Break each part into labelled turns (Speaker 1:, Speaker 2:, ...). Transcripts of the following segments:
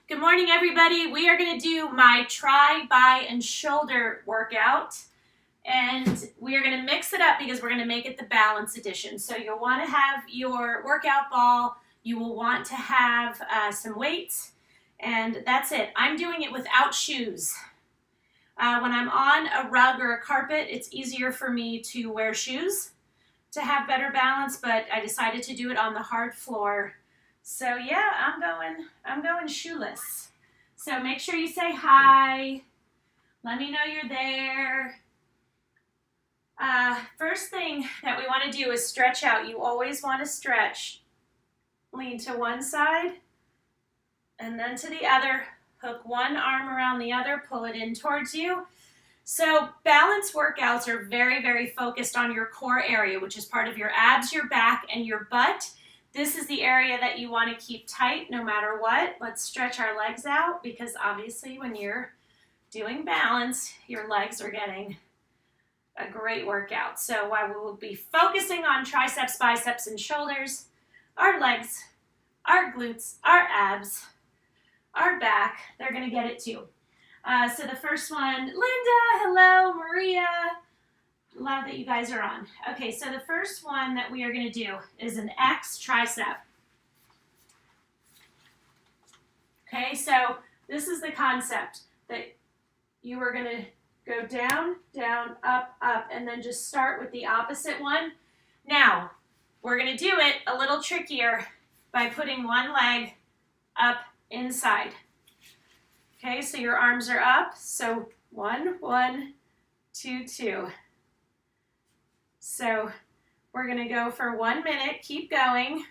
Speaker 1: Good morning, everybody. We are going to do my tri, bi, and shoulder workout. And we are going to mix it up because we're going to make it the balance edition. So you'll want to have your workout ball. You will want to have some weights. And that's it. I'm doing it without shoes. When I'm on a rug or a carpet, it's easier for me to wear shoes to have better balance, but I decided to do it on the hard floor. So yeah, I'm going shoeless. So make sure you say hi. Let me know you're there. First thing that we want to do is stretch out. You always want to stretch. Lean to one side and then to the other. Hook one arm around the other, pull it in towards you. So balance workouts are very, very focused on your core area, which is part of your abs, your back, and your butt. This is the area that you want to keep tight no matter what. Let's stretch our legs out because obviously when you're doing balance, your legs are getting a great workout. So while we will be focusing on triceps, biceps, and shoulders, our legs, our glutes, our abs, our back, they're going to get it too. So the first one, Linda, hello, Maria. Love that you guys are on. Okay, so the first one that we are going to do is an X tricep. Okay, so this is the concept that you are going to go down, down, up, up, and then just start with the opposite one. Now, we're going to do it a little trickier by putting one leg up inside. Okay, so your arms are up. So 1, 1, 2, 2. So we're going to go for 1 minute. Keep going.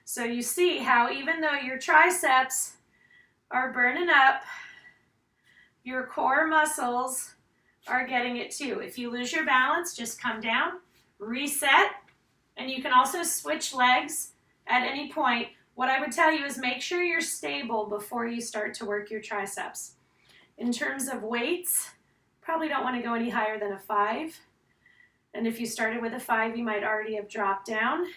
Speaker 1: So you see how even though your triceps are burning up, your core muscles are getting it too. If you lose your balance, just come down, reset, and you can also switch legs at any point. What I would tell you is make sure you're stable before you start to work your triceps. In terms of weights, probably don't want to go any higher than a 5. And if you started with a 5, you might already have dropped down.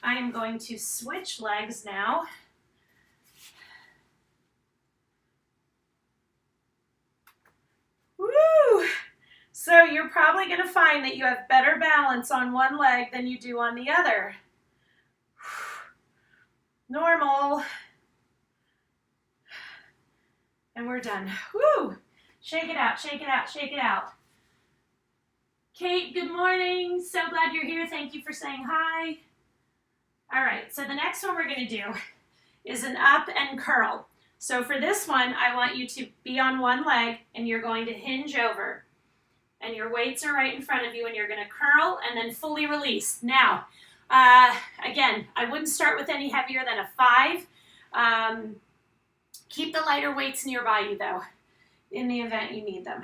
Speaker 1: I am going to switch legs now. Woo! So you're probably going to find that you have better balance on one leg than you do on the other. Normal. And we're done. Woo! Shake it out, shake it out, shake it out. Kate, good morning. So glad you're here. Thank you for saying hi. All right, so the next one we're going to do is an up and curl. So for this one, I want you to be on one leg and you're going to hinge over. And your weights are right in front of you and you're going to curl and then fully release. Now, again, I wouldn't start with any heavier than a 5. Keep the lighter weights nearby you though, in the event you need them.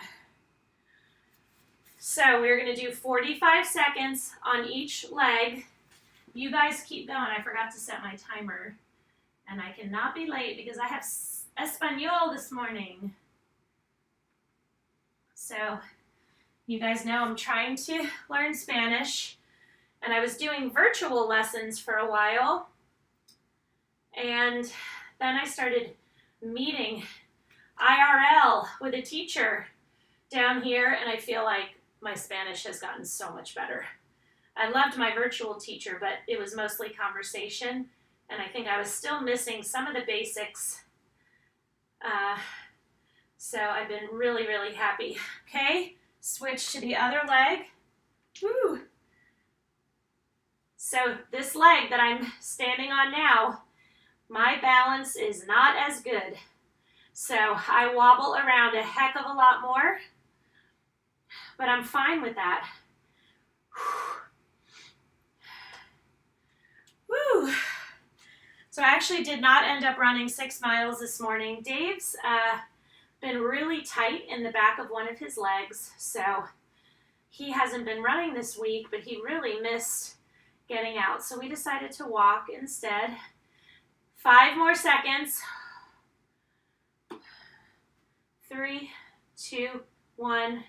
Speaker 1: So we're going to do 45 seconds on each leg. You guys keep going. I forgot to set my timer and I cannot be late because I have Espanol this morning. So you guys know I'm trying to learn Spanish, and I was doing virtual lessons for a while, and then I started meeting IRL with a teacher down here, and I feel like my Spanish has gotten so much better. I loved my virtual teacher, but it was mostly conversation, and I think I was still missing some of the basics. So I've been really, really happy. Okay? Switch to the other leg. Woo! So this leg that I'm standing on now, my balance is not as good. So I wobble around a heck of a lot more, but I'm fine with that. Woo! So I actually did not end up running 6 miles this morning. Dave's been really tight in the back of one of his legs, so he hasn't been running this week, but he really missed getting out. So we decided to walk instead. 5 more seconds. 3, 2, 1,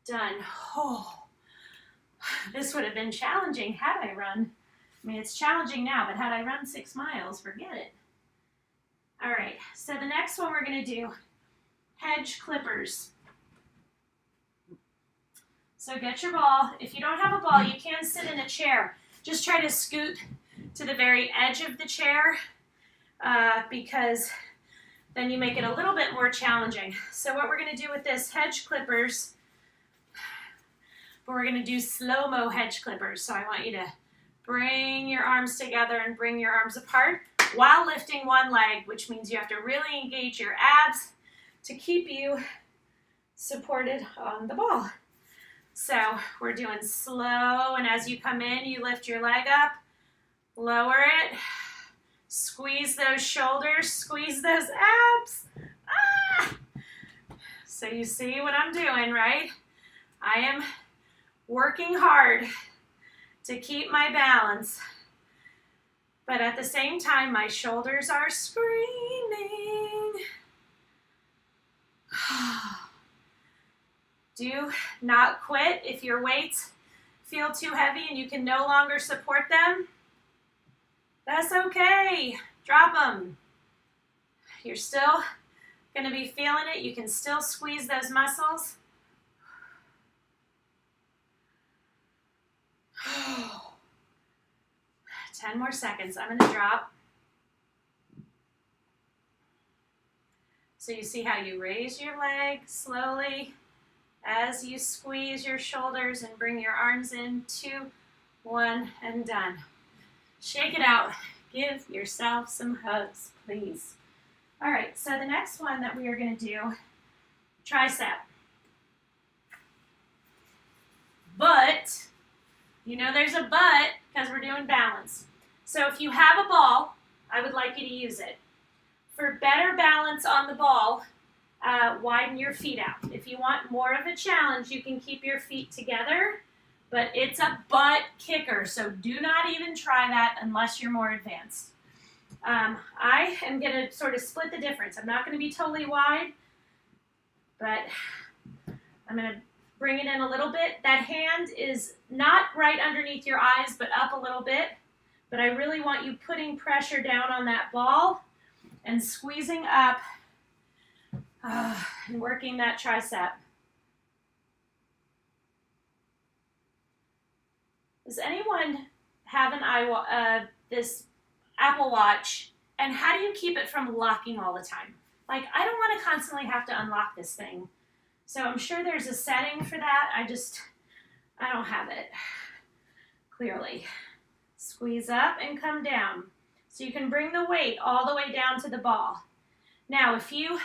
Speaker 1: done. Oh, This would have been challenging had I run. I mean, it's challenging now, but had I run 6 miles, forget it. All right, so the next one we're gonna do, hedge clippers. So get your ball. If you don't have a ball, you can sit in a chair. Just try to scoot to the very edge of the chair because then you make it a little bit more challenging. So what we're gonna do with this hedge clippers, but we're gonna do slow-mo hedge clippers. So I want you to bring your arms together and bring your arms apart while lifting one leg, which means you have to really engage your abs to keep you supported on the ball. So we're doing slow, and as you come in, you lift your leg up, lower it, squeeze those shoulders, squeeze those abs. Ah! So you see what I'm doing, right? I am working hard to keep my balance, but at the same time, my shoulders are screaming. Do not quit. If your weights feel too heavy and you can no longer support them, that's okay. Drop them. You're still going to be feeling it. You can still squeeze those muscles. 10 more seconds. I'm going to drop. So you see how you raise your leg slowly as you squeeze your shoulders and bring your arms in. 2, 1, and done. Shake it out. Give yourself some hugs, please. All right, so the next one that we are going to do, tricep. But, you know there's a but because we're doing balance. So if you have a ball, I would like you to use it. For better balance on the ball, widen your feet out. If you want more of a challenge, you can keep your feet together, but it's a butt kicker, so do not even try that unless you're more advanced. I am going to sort of split the difference. I'm not going to be totally wide, but I'm going to bring it in a little bit. That hand is not right underneath your eyes, but up a little bit. But I really want you putting pressure down on that ball and squeezing up and working that tricep. Does anyone have this Apple Watch, and how do you keep it from locking all the time? Like, I don't want to constantly have to unlock this thing. So I'm sure there's a setting for that. I don't have it, clearly. Squeeze up and come down. So you can bring the weight all the way down to the ball. Now, if you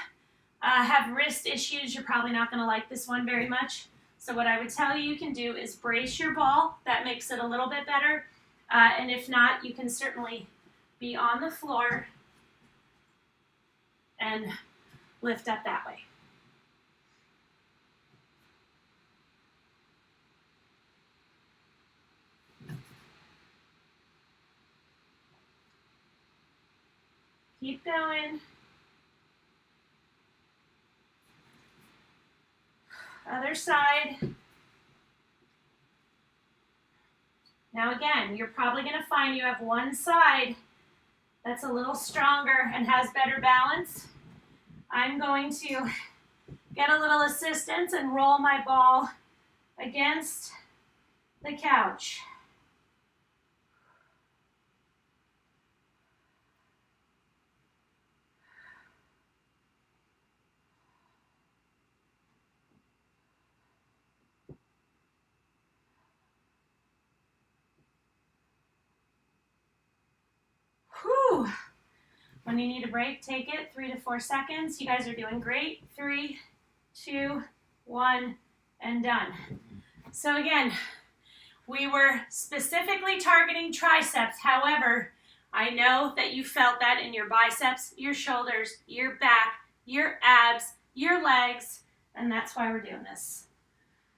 Speaker 1: have wrist issues, you're probably not going to like this one very much. So what I would tell you can do is brace your ball. That makes it a little bit better. And if not, you can certainly be on the floor and lift up that way. Keep going. Other side. Now again, you're probably going to find you have one side that's a little stronger and has better balance. I'm going to get a little assistance and roll my ball against the couch. Whew. When you need a break, take it 3 to 4 seconds. You guys are doing great. 3, 2, 1, and done. So again, we were specifically targeting triceps. However, I know that you felt that in your biceps, your shoulders, your back, your abs, your legs, and that's why we're doing this.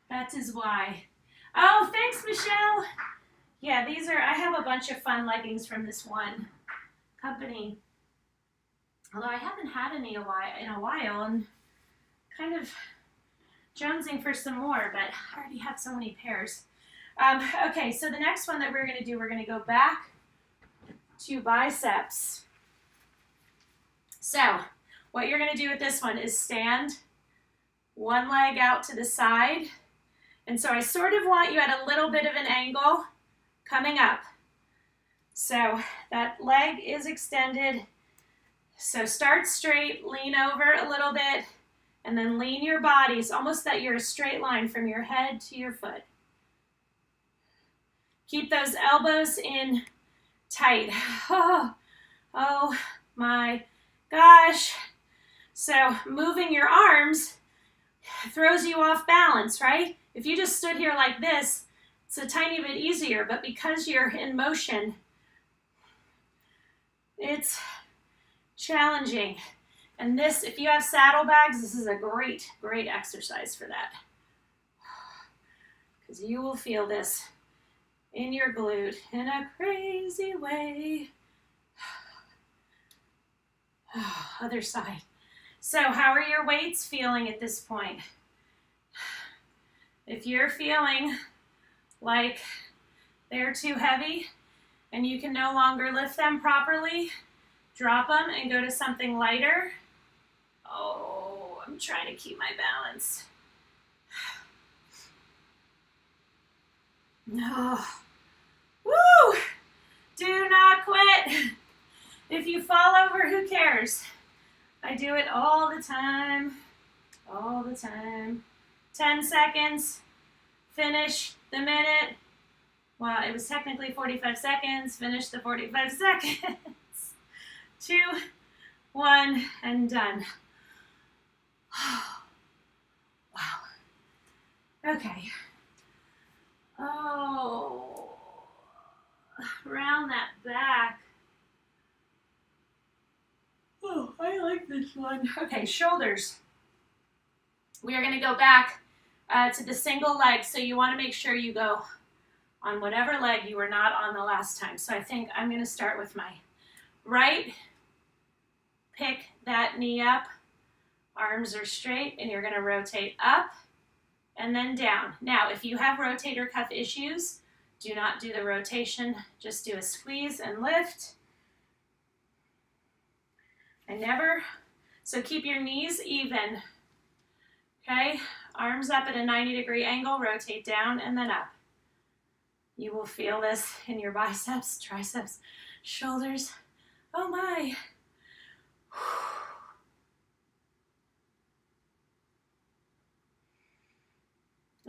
Speaker 1: That is why. Oh, thanks, Michelle. Yeah, I have a bunch of fun leggings from this one company. Although I haven't had any in a while and kind of jonesing for some more, but I already have so many pairs. Okay, so the next one that we're going to do, we're going to go back to biceps. So what you're going to do with this one is stand one leg out to the side. And so I sort of want you at a little bit of an angle coming up. So that leg is extended. So start straight, lean over a little bit, and then lean your body. It's almost that you're a straight line from your head to your foot. Keep those elbows in tight. Oh my gosh. So moving your arms throws you off balance, right? If you just stood here like this, it's a tiny bit easier, but because you're in motion, it's challenging. And this, if you have saddlebags, this is a great, great exercise for that. Because you will feel this in your glute in a crazy way. Other side. So how are your weights feeling at this point? If you're feeling like they're too heavy and you can no longer lift them properly, drop them and go to something lighter. Oh, I'm trying to keep my balance. No. Woo! Do not quit. If you fall over, who cares? I do it all the time. All the time. 10 seconds. Finish the minute. Well, it was technically 45 seconds. Finish the 45 seconds. 2, 1, and done. Wow. Okay. Oh. Round that back. Oh, I like this one. Okay, shoulders. We are going to go back to the single leg, so you want to make sure you go on whatever leg you were not on the last time. So I think I'm going to start with my right. Pick that knee up. Arms are straight, and you're going to rotate up and then down. Now, if you have rotator cuff issues, do not do the rotation. Just do a squeeze and lift. So keep your knees even. Okay, arms up at a 90-degree angle, rotate down and then up. You will feel this in your biceps, triceps, shoulders. Oh my.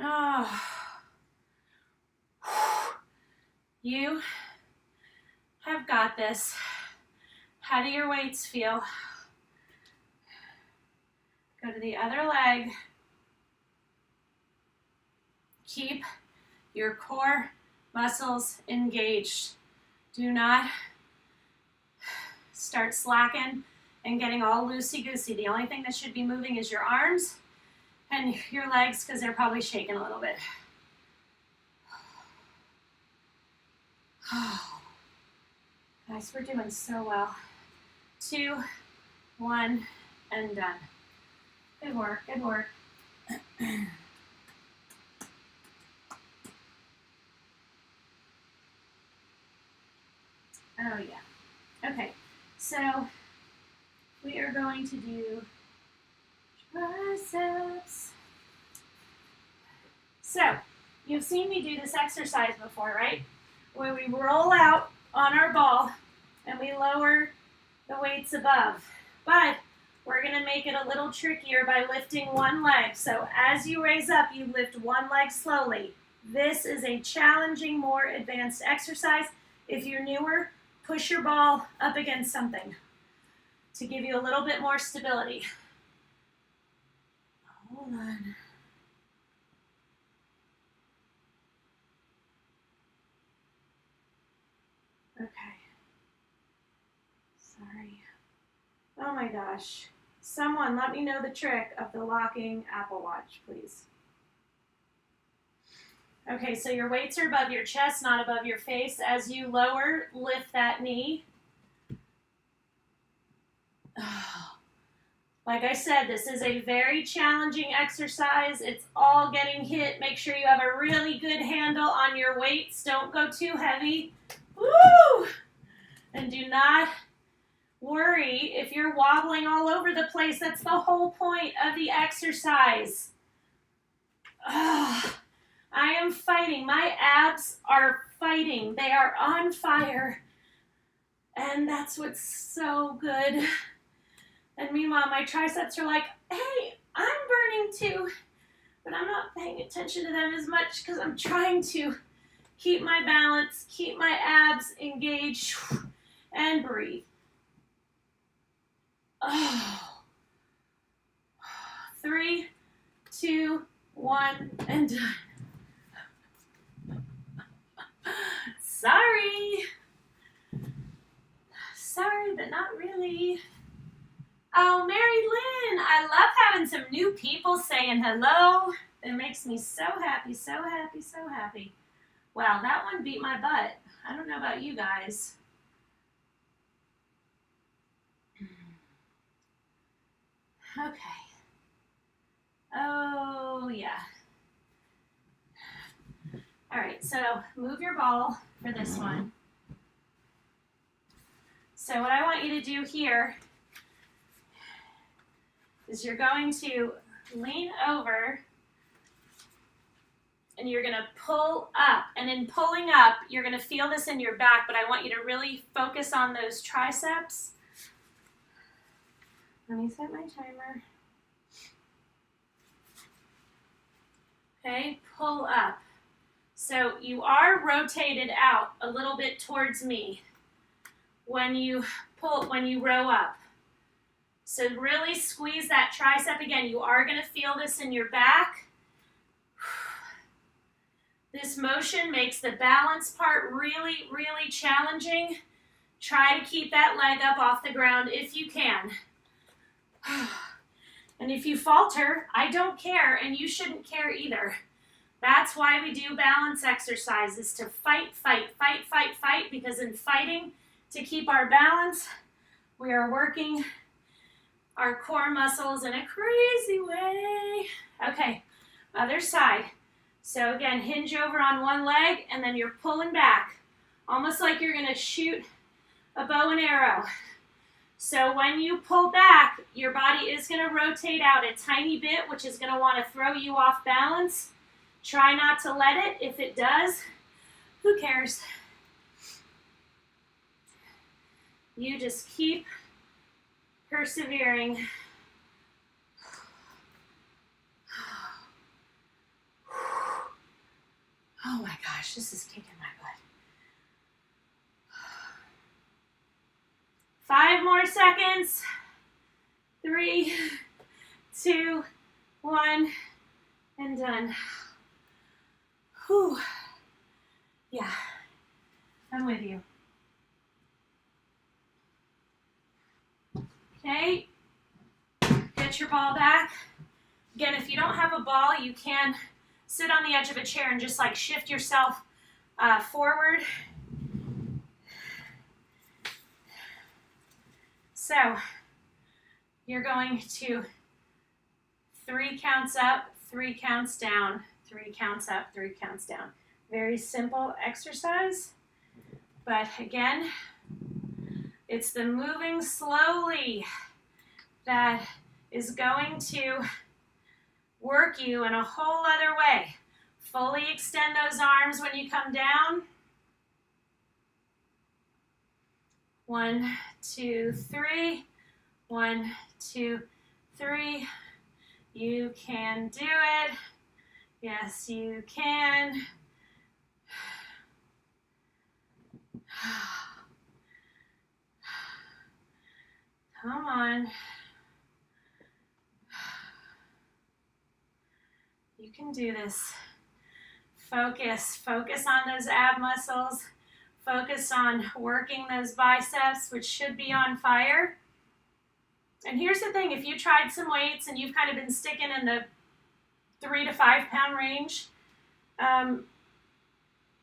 Speaker 1: Oh. You have got this. How do your weights feel? Go to the other leg. Keep your core muscles engaged. Do not start slacking and getting all loosey-goosey. The only thing that should be moving is your arms and your legs, because they're probably shaking a little bit. Oh. Guys, we're doing so well. 2, 1, and done. Good work, good work. Oh yeah. Okay, so we are going to do triceps. So, you've seen me do this exercise before, right? Where we roll out on our ball and we lower the weights above. But we're going to make it a little trickier by lifting one leg. So as you raise up, you lift one leg slowly. This is a challenging, more advanced exercise. If you're newer, push your ball up against something to give you a little bit more stability. Hold on. Okay. Sorry. Oh my gosh. Someone let me know the trick of the locking Apple Watch, please. Okay, so your weights are above your chest, not above your face. As you lower, lift that knee. Oh. Like I said, this is a very challenging exercise. It's all getting hit. Make sure you have a really good handle on your weights. Don't go too heavy. Woo! And do not worry if you're wobbling all over the place. That's the whole point of the exercise. I am fighting. My abs are fighting. They are on fire. And that's what's so good. And meanwhile, my triceps are like, hey, I'm burning too. But I'm not paying attention to them as much because I'm trying to keep my balance, keep my abs engaged, and breathe. Oh. 3, 2, 1, and done. Sorry. Sorry, but not really. Oh, Mary Lynn, I love having some new people saying hello. It makes me so happy, so happy, so happy. Wow, that one beat my butt. I don't know about you guys. Okay. Oh, yeah. All right, so move your ball for this one. So what I want you to do here is you're going to lean over and you're going to pull up. And in pulling up, you're going to feel this in your back, but I want you to really focus on those triceps. Let me set my timer. Okay, pull up. So you are rotated out a little bit towards me when you row up. So really squeeze that tricep again. You are going to feel this in your back. This motion makes the balance part really, really challenging. Try to keep that leg up off the ground if you can. And if you falter, I don't care, and you shouldn't care either. That's why we do balance exercises, to fight, fight, fight, fight, fight, because in fighting to keep our balance, we are working our core muscles in a crazy way. Okay, other side. So again, hinge over on one leg, and then you're pulling back, almost like you're gonna shoot a bow and arrow. So when you pull back, your body is gonna rotate out a tiny bit, which is gonna wanna throw you off balance. Try not to let it. If it does, who cares? You just keep persevering. Oh my gosh, this is kicking my butt. 5 more seconds. 3, 2, 1, and done. Whew. Yeah, I'm with you. Okay, get your ball back. Again, if you don't have a ball, you can sit on the edge of a chair and just like shift yourself forward. So you're going to 3 counts up, 3 counts down, 3 counts up, 3 counts down. Very simple exercise, but again, it's the moving slowly that is going to work you in a whole other way. Fully extend those arms when you come down. 1, 2, 3. 1, 2, 3. You can do it. Yes, you can. Come on. You can do this. Focus on those ab muscles. Focus on working those biceps, which should be on fire. And here's the thing, if you tried some weights and you've kind of been sticking in the 3 to 5 pound range,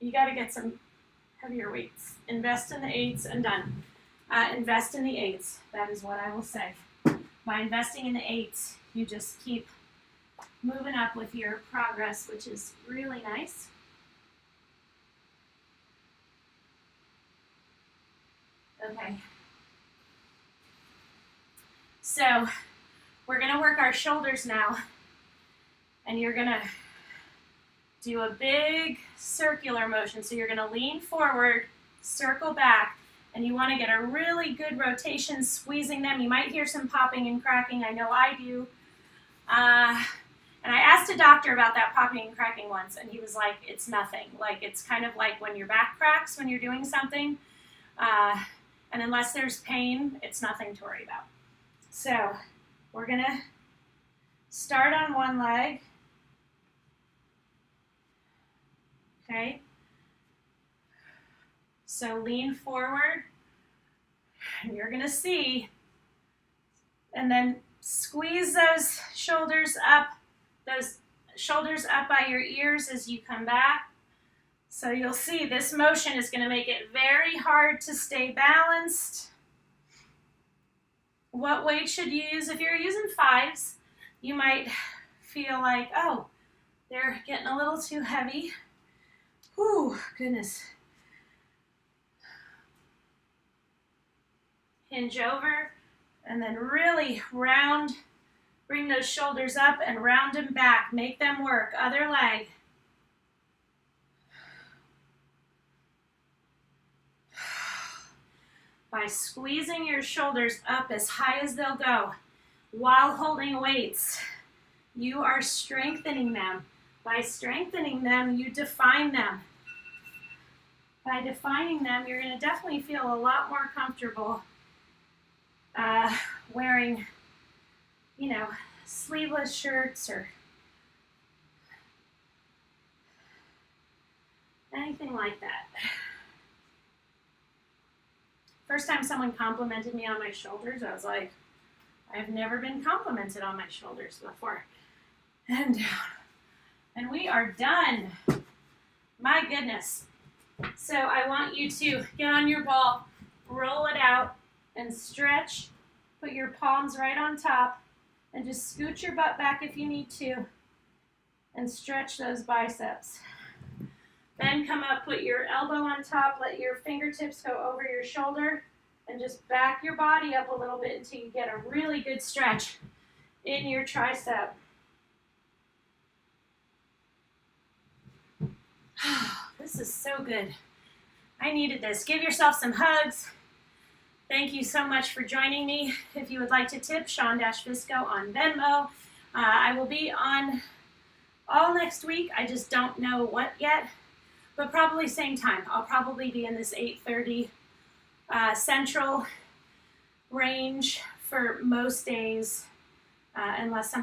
Speaker 1: you got to get some heavier weights. Invest in the 8s and done. Invest in the 8s. That is what I will say. By investing in the 8s, you just keep moving up with your progress, which is really nice. Okay. So we're going to work our shoulders now, and you're going to do a big circular motion. So you're going to lean forward, circle back, and you want to get a really good rotation, squeezing them. You might hear some popping and cracking. I know I do. And I asked a doctor about that popping and cracking once, and he was like, it's nothing. Like, it's kind of like when your back cracks when you're doing something. And unless there's pain, it's nothing to worry about. So we're going to start on one leg. Okay. So lean forward, and you're going to see, and then squeeze those shoulders up by your ears as you come back. So you'll see this motion is going to make it very hard to stay balanced. What weight should you use? If you're using 5s, you might feel like, oh, they're getting a little too heavy. Whew, goodness. Hinge over, and then really round, bring those shoulders up and round them back. Make them work. Other leg. By squeezing your shoulders up as high as they'll go while holding weights, you are strengthening them. By strengthening them, you define them. By defining them, you're going to definitely feel a lot more comfortable wearing, you know, sleeveless shirts or anything like that. First time someone complimented me on my shoulders, I was like, I've never been complimented on my shoulders before. And down. And we are done. My goodness. So I want you to get on your ball, roll it out, and stretch. Put your palms right on top, and just scoot your butt back if you need to, and stretch those biceps. Then come up, put your elbow on top, let your fingertips go over your shoulder, and just back your body up a little bit until you get a really good stretch in your tricep. This is so good. I needed this. Give yourself some hugs. Thank you so much for joining me. If you would like to tip, Sean-Visco on Venmo. I will be on all next week. I just don't know what yet, but probably same time. I'll probably be in this 8:30 Central range for most days, unless something